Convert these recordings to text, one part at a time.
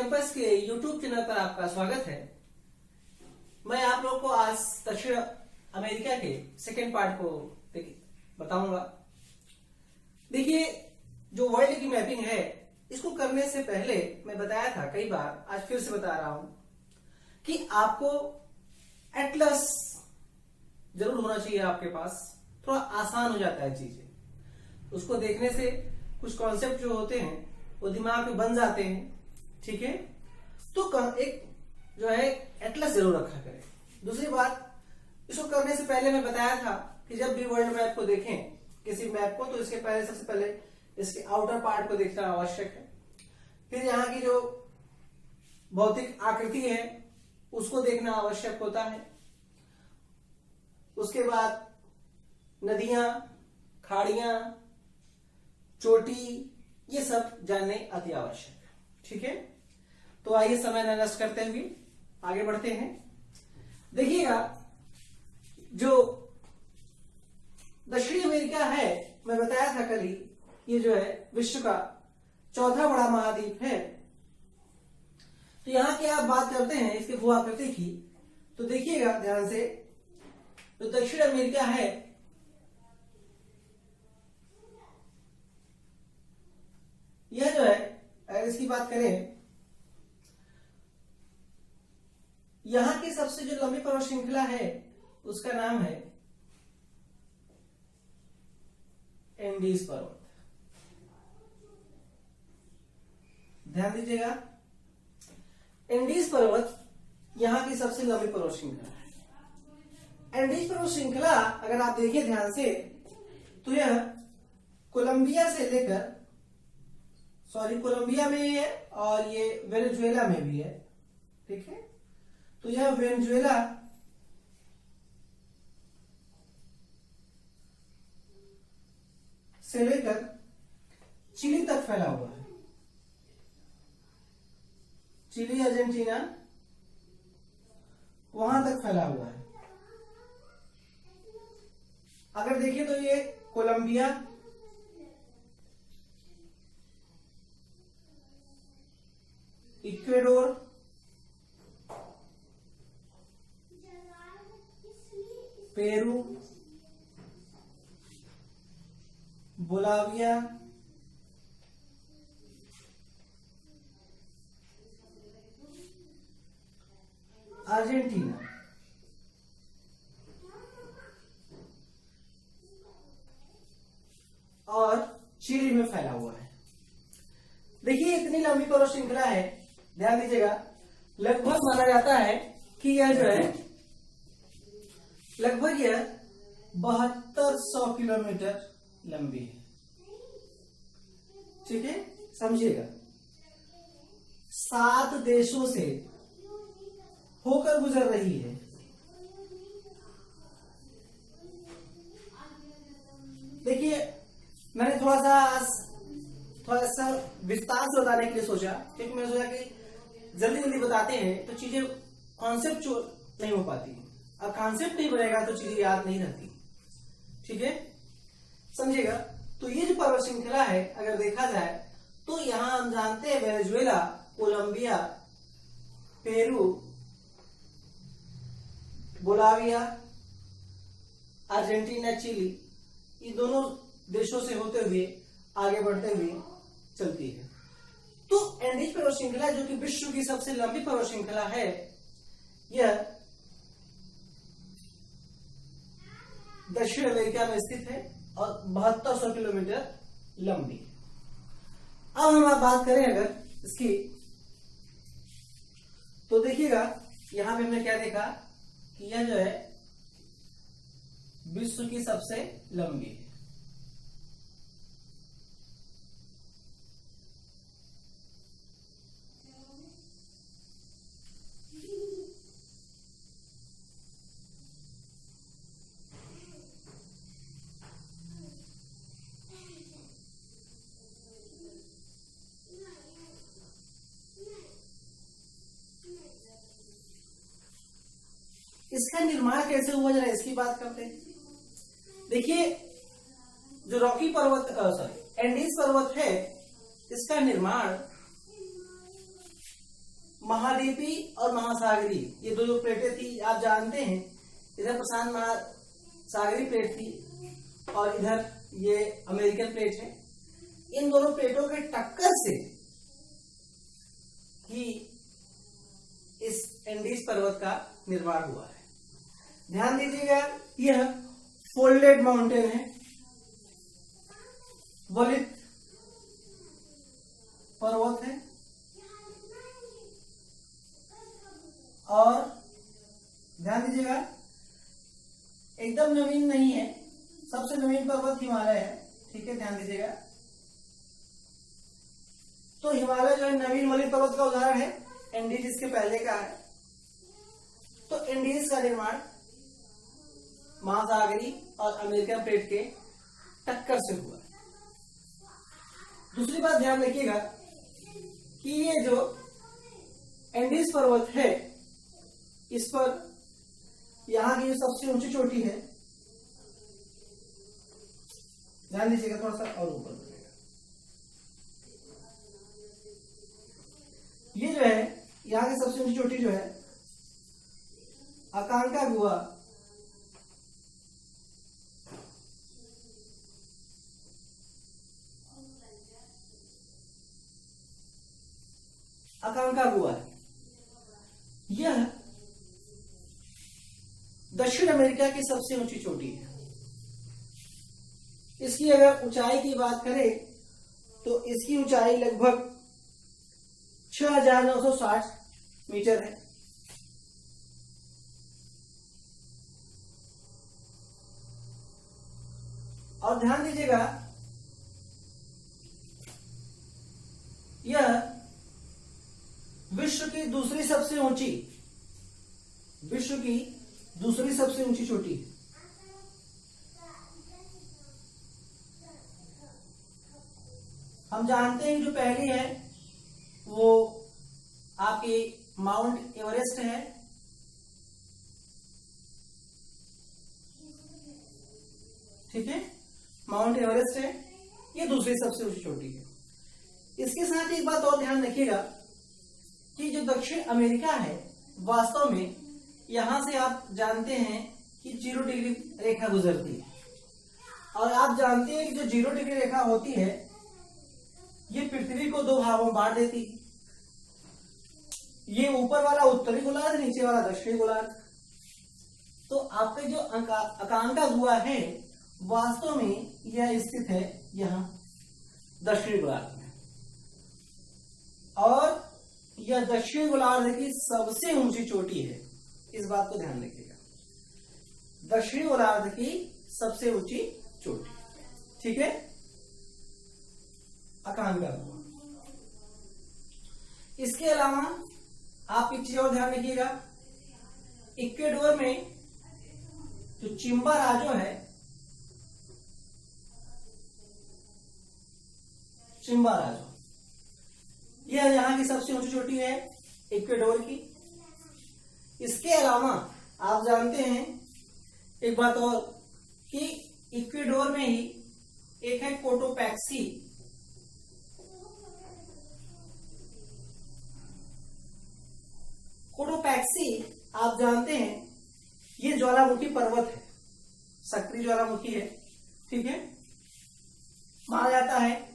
Campus के YouTube channel पर आपका स्वागत है। मैं आप लोगों को आज दक्षिण अमेरिका के सेकेंड पार्ट को बताऊंगा। देखिए, जो वर्ल्ड की मैपिंग है इसको करने से पहले मैं बताया था कई बार, आज फिर से बता रहा हूं कि आपको एटलस जरूर होना चाहिए आपके पास। थोड़ा आसान हो जाता है चीजें, उसको देखने से कुछ कॉन्सेप्ट जो होते हैं वो दिमाग में बन जाते हैं। ठीक है, तो एक जो है एटलस जरूर रखा करें। दूसरी बात, इसको करने से पहले मैं बताया था कि जब भी वर्ल्ड मैप को देखें, किसी मैप को, तो इसके पहले सबसे पहले इसके आउटर पार्ट को देखना आवश्यक है। फिर यहाँ की जो भौतिक आकृति है उसको देखना आवश्यक होता है। उसके बाद नदियां, खाड़ियां, चोटी, ये सब जानने अति आवश्यक है। ठीक है, तो आइए समय न नष्ट करते हुए आगे बढ़ते हैं। देखिएगा, जो दक्षिणी अमेरिका है, मैं बताया था कल ही, ये जो है विश्व का चौथा बड़ा महाद्वीप है। तो यहां की आप बात करते हैं इसके भूआकृति की, तो देखिएगा ध्यान से, तो दक्षिण अमेरिका है यह जो है, अगर इसकी बात करें, यहां की सबसे जो लंबी पर्वत श्रृंखला है उसका नाम है एंडीज पर्वत। ध्यान दीजिएगा, एंडीज पर्वत यहां की सबसे लंबी पर्वत श्रृंखला है। एंडीज पर्वत श्रृंखला अगर आप देखिए ध्यान से, तो यह कोलंबिया से लेकर, कोलंबिया में है और ये वेनेजुएला में भी है। ठीक है, तो यह वेनेजुएला से लेकर चिली तक फैला हुआ है। चिली, अर्जेंटीना, वहां तक फैला हुआ है। अगर देखिए तो ये Colombia, Ecuador, Peru, Bolivia, Argentina, और चिली में फैला हुआ है। देखिए, इतनी लंबी पर्वत श्रृंखला है, ध्यान दीजिएगा। लगभग माना जाता है कि यह जो है लगभग यह 7200 किलोमीटर लंबी है। ठीक है, समझिएगा, 7 देशों से होकर गुजर रही है। देखिए, मैंने थोड़ा सा विस्तार से बताने के लिए सोचा, क्योंकि मैंने सोचा कि जल्दी जल्दी बताते हैं तो चीजें कॉन्सेप्ट नहीं हो पाती, और कॉन्सेप्ट नहीं बनेगा तो चीजें याद नहीं रहती। ठीक है, समझिएगा। तो ये जो पर्वत श्रृंखला है अगर देखा जाए तो यहां हम जानते हैं Venezuela, Colombia, Peru, Bolivia, Argentina, Chile, ये दोनों देशों से होते हुए आगे बढ़ते हुए चलती है। तो एंडीज पर्वत श्रृंखला, जो कि विश्व की सबसे लंबी पर्वत श्रृंखला है, यह दक्षिण अमेरिका में स्थित है और 7200 किलोमीटर लंबी। अब हम बात करें अगर इसकी, तो देखिएगा यहां पे हमने क्या देखा कि यह जो है विश्व की सबसे लंबी है। इसका निर्माण कैसे हुआ, जरा इसकी बात करते हैं। देखिए, जो रॉकी पर्वत एंडीज पर्वत है, इसका निर्माण महाद्वीपी और महासागरीय, ये दो जो प्लेटें थी आप जानते हैं, इधर प्रशांत महासागरीय प्लेट थी और इधर ये अमेरिकन प्लेट है। इन दोनों प्लेटों के टक्कर से ही इस एंडीज पर्वत का निर्माण हुआ है। ध्यान दीजिएगा, यह फोल्डेड माउंटेन है, वलित पर्वत है और ध्यान दीजिएगा एकदम नवीन नहीं है, सबसे नवीन पर्वत हिमालय है। ठीक है, ध्यान दीजिएगा। तो हिमालय जो है नवीन वलित पर्वत का उदाहरण है, एंडीज इसके पहले का है। तो एंडीज का निर्माण महासागरीय और अमेरिकन प्लेट के टक्कर से हुआ। दूसरी बात ध्यान रखिएगा कि ये जो एंडीज पर्वत है, इस पर यहां की जो सबसे ऊंची चोटी है, ध्यान दीजिएगा, थोड़ा सा और ऊपर बढ़ेगा। ये जो है यहाँ की सबसे ऊंची चोटी जो है अकांकागुआ है। यह दक्षिण अमेरिका की सबसे ऊंची चोटी है। इसकी अगर ऊंचाई की बात करें तो इसकी ऊंचाई लगभग 6,960 मीटर है। और ध्यान दीजिएगा, यह विश्व की दूसरी सबसे ऊंची चोटी है। हम जानते हैं जो पहली है वो आपकी माउंट एवरेस्ट है। ठीक है, माउंट एवरेस्ट है, ये दूसरी सबसे ऊंची चोटी है। इसके साथ एक बात और ध्यान रखिएगा कि जो दक्षिण अमेरिका है, वास्तव में यहां से आप जानते हैं कि 0 डिग्री रेखा गुजरती है। और आप जानते हैं कि जो 0 डिग्री रेखा होती है, ये पृथ्वी को दो भागों में बांट देती है। ये ऊपर वाला उत्तरी गोलार्ध, नीचे वाला दक्षिणी गोलार्ध। तो आपके जो अकांकागुआ है, वास्तव में यह स्थित है यहां दक्षिणी गोलार्ध में, और यह दक्षिणी गोलार्ध की सबसे ऊंची चोटी है। इस बात को ध्यान रखिएगा, दक्षिणी गोलार्ध की सबसे ऊंची चोटी। ठीक है, अकांकागुआ। इसके अलावा आप एक चीज और ध्यान रखिएगा, इक्वेडोर में जो चिम्बाराजो है, यह यहाँ की सबसे ऊंची चोटी है इक्वेडोर की। इसके अलावा आप जानते हैं एक बात और कि इक्वेडोर में ही एक है कोटोपैक्सी। कोटोपैक्सी आप जानते हैं ये ज्वालामुखी पर्वत है, सक्रिय ज्वालामुखी है। ठीक है, माना जाता है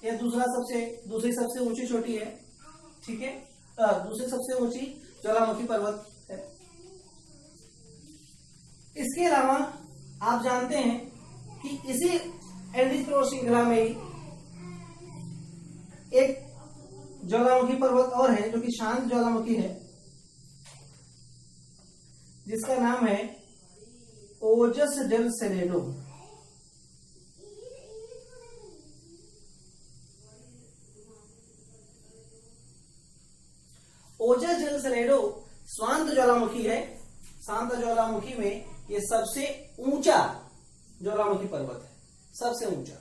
यह दूसरी सबसे ऊंची चोटी है। ठीक है, दूसरी सबसे ऊंची ज्वालामुखी पर्वत है। इसके अलावा आप जानते हैं कि इसी एंडीज पर्वत श्रृंखला में ही एक ज्वालामुखी पर्वत और है जो कि शांत ज्वालामुखी है, जिसका नाम है ओजस डेल सेलेडो। ओजस डेल सेलेडो शांत ज्वालामुखी है। शांत ज्वालामुखी में ये सबसे ऊंचा ज्वालामुखी पर्वत है, सबसे ऊंचा।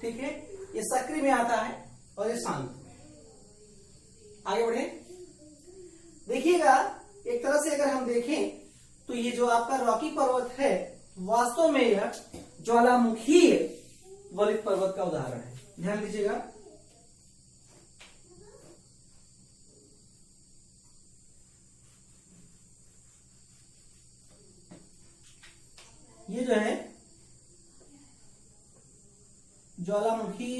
ठीक है, ये सक्रिय में आता है और ये शांत में। आगे बढ़े, देखिएगा एक तरह से अगर हम देखें तो ये जो आपका रॉकी पर्वत है, वास्तव में यह ज्वालामुखी वलित पर्वत का उदाहरण है। ध्यान दीजिएगा, ये जो है ज्वालामुखी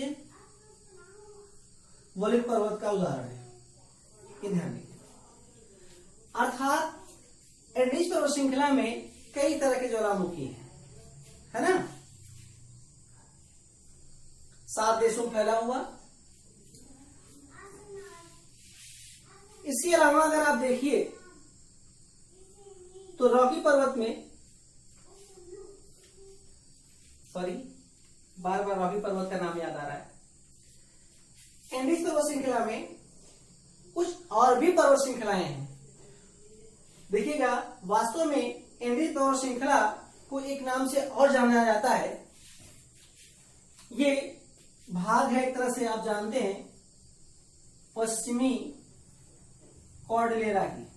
वलित पर्वत का उदाहरण है, ये ध्यान रखिए। अर्थात एंडीज पर्वत श्रृंखला में कई तरह के ज्वालामुखी है ना, 7 देशों में फैला हुआ। इसके अलावा अगर आप देखिए तो रॉकी पर्वत में, सॉरी बार बार रॉकी पर्वत का नाम याद आ रहा है, एंडीज पर्वत श्रृंखला में कुछ और भी पर्वत श्रृंखलाएं हैं। देखिएगा, वास्तव में एंडीज पर्वत श्रृंखला को एक नाम से और जाना जाता है। ये भाग है एक तरह से, आप जानते हैं, पश्चिमी कॉर्डिलेरा की।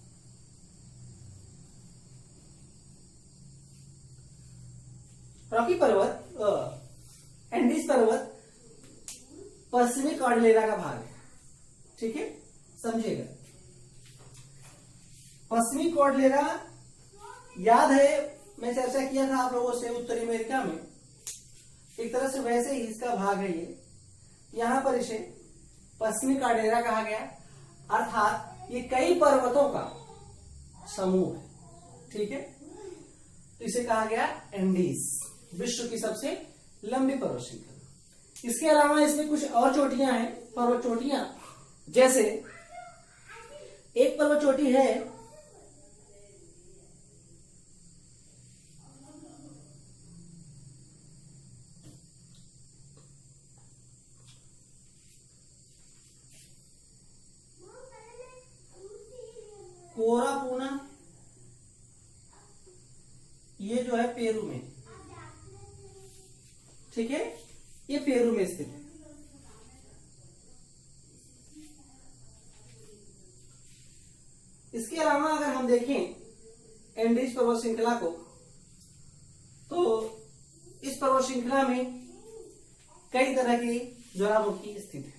रॉकी पर्वत, एंडीज पर्वत पश्चिमी कॉर्डिलेरा का भाग है, ठीक है, समझिएगा। पश्चिमी कॉर्डिलेरा याद है, मैं चर्चा किया था आप लोगों से उत्तरी अमेरिका में, एक तरह से वैसे ही इसका भाग है ये। यहां पर इसे पश्चिमी कॉर्डिलेरा कहा गया, अर्थात ये कई पर्वतों का समूह है, ठीक है। तो इसे कहा गया एंडीज, विश्व की सबसे लंबी पर्वत श्रृंखला। इसके अलावा इसमें कुछ और चोटियां हैं, पर्वत चोटियां, जैसे एक पर्वत चोटी है कोरापूना, ये जो है पेरू में, ठीक है, ये पेरू में स्थित है। इसके अलावा अगर हम देखें एंडीज पर्वत श्रृंखला को, तो इस पर्वत श्रृंखला में कई तरह की ज्वालामुखी स्थित है,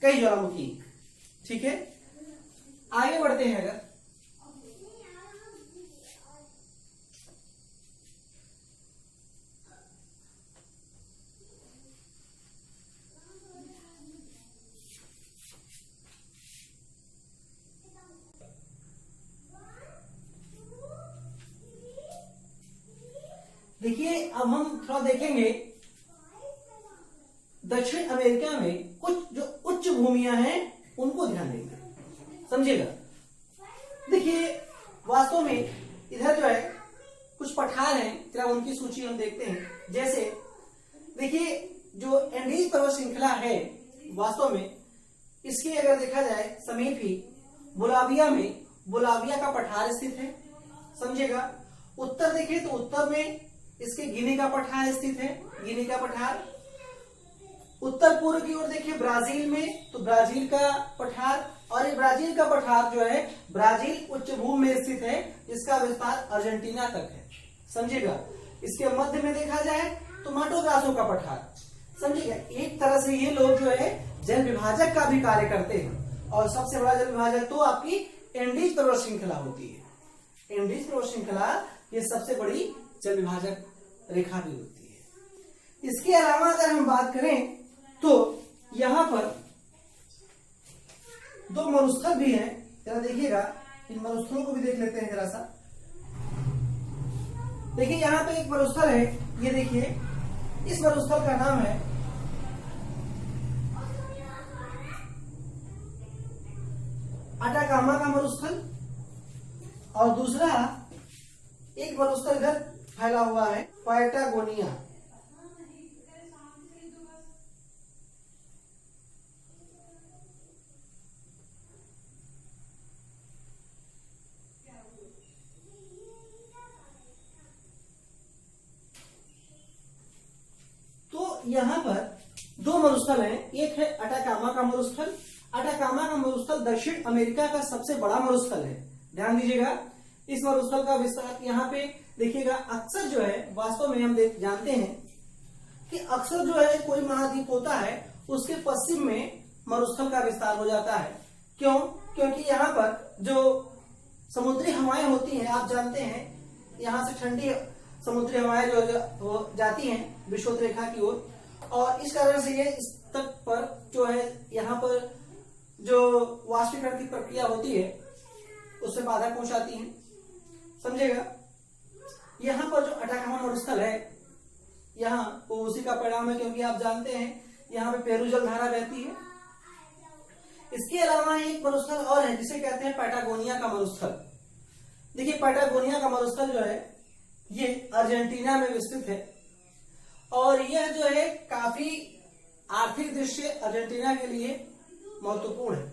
कई ज्वालामुखी, ठीक है। आगे बढ़ते हैं, अगर देखिए, अब हम थोड़ा देखेंगे दक्षिण अमेरिका में कुछ जो उच्च भूमियां हैं उनको ध्यान देंगे, समझिएगा। देखिए, वास्तव में इधर जो है कुछ पठार हैं, जरा उनकी सूची हम देखते हैं। जैसे देखिए, जो एंडीज पर्वत श्रृंखला है, वास्तव में इसके अगर देखा जाए समीप ही बोलाविया में बोलाविया का पठार स्थित है, समझिएगा। उत्तर देखें तो उत्तर में इसके गिनी का पठार स्थित है, गिनी का पठार। उत्तर पूर्व की ओर देखिए ब्राजील में, तो ब्राजील का पठार, और ये ब्राजील का पठार जो है ब्राजील उच्च भूमि में स्थित है, जिसका विस्तार अर्जेंटीना तक है, समझिएगा। इसके मध्य में देखा जाए तो माटो ग्रासो का पठार, समझिएगा। एक तरह से ये लोग जो है जल विभाजक का भी कार्य करते हैं, और सबसे बड़ा जल विभाजक तो आपकी एंडीज पर्वत श्रृंखला होती है। एंडीज पर्वत श्रृंखला ये सबसे बड़ी जल विभाजक रेखा भी होती है। इसके अलावा अगर हम बात करें तो यहां पर 2 मरुस्थल भी हैं, जरा देखिएगा, इन मरुस्थलों को भी देख लेते हैं जरा सा। देखिए, यहां पे एक मरुस्थल है, ये देखिए, इस मरुस्थल का नाम है अटाकामा का मरुस्थल, और दूसरा एक मरुस्थल इधर फैला हुआ है पैटागोनिया। तो यहां पर 2 मरुस्थल हैं, एक है अटाकामा का मरुस्थल। अटाकामा का मरुस्थल दक्षिण अमेरिका का सबसे बड़ा मरुस्थल है, ध्यान दीजिएगा। इस मरुस्थल का विस्तार यहाँ पे देखिएगा, अक्सर जो है वास्तव में हम जानते हैं कि अक्सर जो है कोई महाद्वीप होता है उसके पश्चिम में मरुस्थल का विस्तार हो जाता है। क्यों? क्योंकि यहाँ पर जो समुद्री हवाएं होती हैं, आप जानते हैं, यहाँ से ठंडी समुद्री हवाएं जो जाती हैं विषुवत रेखा की ओर, और इस कारण से ये इस तट पर जो है यहाँ पर जो वाष्पीकरण की प्रक्रिया होती है उससे बाधा पहुंचाती है, समझेगा। यहाँ पर जो अटाकामा मरुस्थल है यहाँ वो उसी का परिणाम है, क्योंकि आप जानते हैं यहाँ पे पेरू जल धारा बहती है। इसके अलावा एक मरुस्थल और है जिसे कहते हैं पैटागोनिया का मरुस्थल। देखिए पैटागोनिया का मरुस्थल जो है ये अर्जेंटीना में विस्तृत है, और यह जो है काफी आर्थिक दृष्टि से अर्जेंटीना के लिए महत्वपूर्ण है।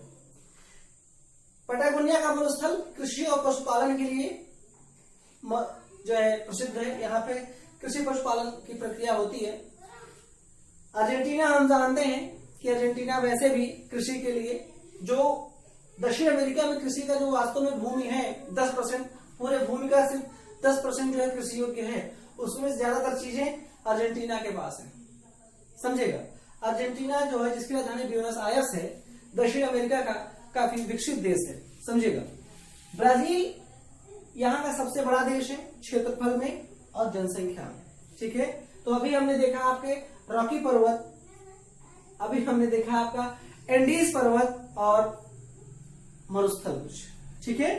पैटागोनिया का मरुस्थल कृषि और पशुपालन के लिए जो है प्रसिद्ध है। यहाँ पे कृषि पशुपालन की प्रक्रिया होती है। अर्जेंटीना हम जानते हैं कि अर्जेंटीना वैसे भी कृषि के लिए, जो दक्षिण अमेरिका में कृषि का जो वास्तव में भूमि है 10%, पूरे भूमि का सिर्फ 10% जो है कृषि योग्य है, उसमें ज्यादातर चीजें अर्जेंटीना के पास है, समझेगा। अर्जेंटीना जो है जिसकी राजधानी ब्यूनस आयर्स है, दक्षिण अमेरिका का काफी विकसित देश है, समझेगा। ब्राजील यहाँ का सबसे बड़ा देश है क्षेत्रफल में और जनसंख्या में, ठीक है। तो अभी हमने देखा आपके रॉकी पर्वत, अभी हमने देखा आपका एंडीज पर्वत और मरुस्थल कुछ, ठीक है।